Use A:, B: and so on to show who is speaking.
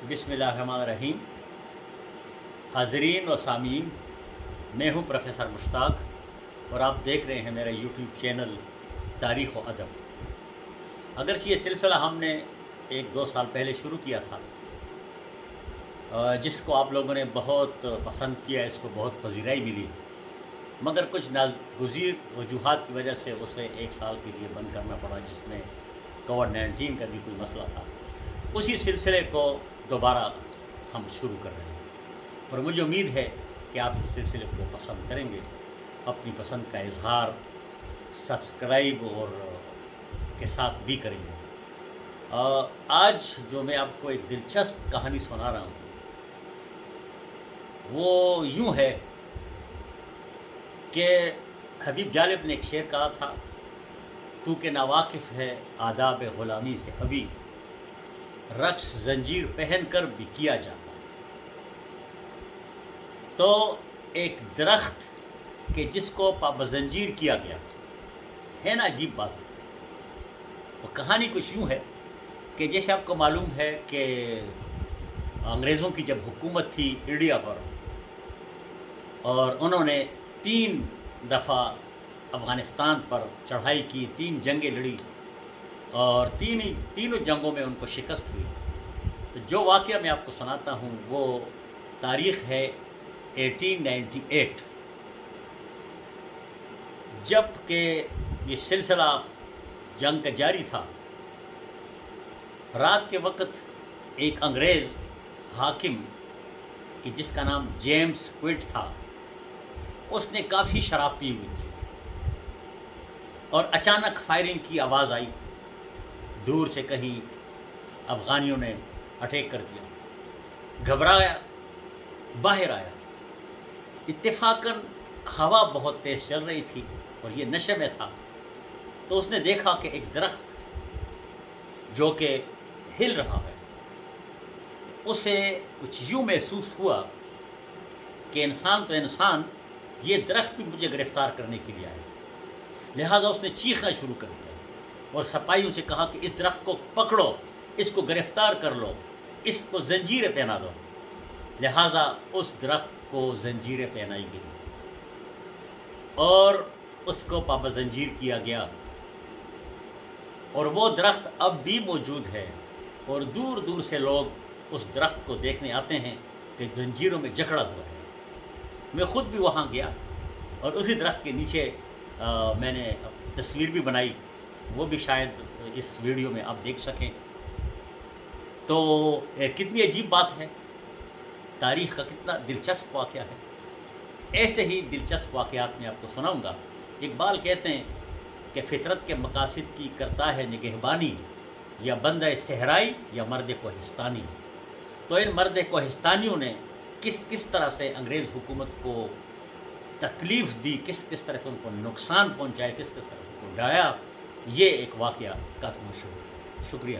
A: بسم اللہ الرحمن الرحیم۔ حاضرین و سامعین، میں ہوں پروفیسر مشتاق اور آپ دیکھ رہے ہیں میرا یوٹیوب چینل تاریخ و ادب۔ اگرچہ یہ سلسلہ ہم نے 1-2 سال پہلے شروع کیا تھا، جس کو آپ لوگوں نے بہت پسند کیا، اس کو بہت پذیرائی ملی، مگر کچھ ناگزیر وجوہات کی وجہ سے اسے 1 سال کے لیے بند کرنا پڑا، جس میں کووڈ-19 کا بھی کوئی مسئلہ تھا۔ اسی سلسلے کو دوبارہ ہم شروع کر رہے ہیں اور مجھے امید ہے کہ آپ اس سلسلے کو پسند کریں گے، اپنی پسند کا اظہار سبسکرائب اور کے ساتھ بھی کریں گے۔ آج جو میں آپ کو ایک دلچسپ کہانی سنا رہا ہوں وہ یوں ہے کہ حبیب جالب نے ایک شعر کہا تھا، تو کہ ناواقف ہے آداب غلامی سے ابھی، رقص زنجیر پہن کر بھی کیا جاتا۔ تو ایک درخت کہ جس کو پابند زنجیر کیا گیا ہے نا، عجیب بات۔ وہ کہانی کچھ یوں ہے کہ جیسے آپ کو معلوم ہے کہ انگریزوں کی جب حکومت تھی انڈیا پر اور انہوں نے 3 دفعہ افغانستان پر چڑھائی کی، 3 جنگیں لڑی اور تینوں جنگوں میں ان کو شکست ہوئی۔ تو جو واقعہ میں آپ کو سناتا ہوں وہ تاریخ ہے 1898، جب کہ یہ سلسلہ جنگ کا جاری تھا۔ رات کے وقت ایک انگریز حاکم کہ جس کا نام جیمز کوئٹ تھا، اس نے کافی شراب پی ہوئی تھی اور اچانک فائرنگ کی آواز آئی، دور سے کہیں افغانیوں نے اٹیک کر دیا۔ گھبرایا، باہر آیا، اتفاقاً ہوا بہت تیز چل رہی تھی اور یہ نشے میں تھا، تو اس نے دیکھا کہ ایک درخت جو کہ ہل رہا ہے، اسے کچھ یوں محسوس ہوا کہ انسان تو انسان، یہ درخت بھی مجھے گرفتار کرنے کے لیے آیا۔ لہٰذا اس نے چیخنا شروع کر دیا اور سپاہیوں سے کہا کہ اس درخت کو پکڑو، اس کو گرفتار کر لو، اس کو زنجیریں پہنا دو۔ لہٰذا اس درخت کو زنجیریں پہنائی گئی اور اس کو پابند زنجیر کیا گیا، اور وہ درخت اب بھی موجود ہے اور دور دور سے لوگ اس درخت کو دیکھنے آتے ہیں کہ زنجیروں میں جکڑا ہوا ہے۔ میں خود بھی وہاں گیا اور اسی درخت کے نیچے میں نے تصویر بھی بنائی، وہ بھی شاید اس ویڈیو میں آپ دیکھ سکیں۔ تو کتنی عجیب بات ہے، تاریخ کا کتنا دلچسپ واقعہ ہے۔ ایسے ہی دلچسپ واقعات میں آپ کو سناؤں گا۔ اقبال کہتے ہیں کہ فطرت کے مقاصد کی کرتا ہے نگہبانی، یا بندہ صحرائی یا مرد کوہستانی۔ تو ان مرد کوہستانیوں نے کس طرح سے انگریز حکومت کو تکلیف دی، کس طرح سے ان کو نقصان پہنچایا، کس طرح سے ان کو ڈرایا، یہ ایک واقعہ کافی مشہور ہے۔ شکریہ۔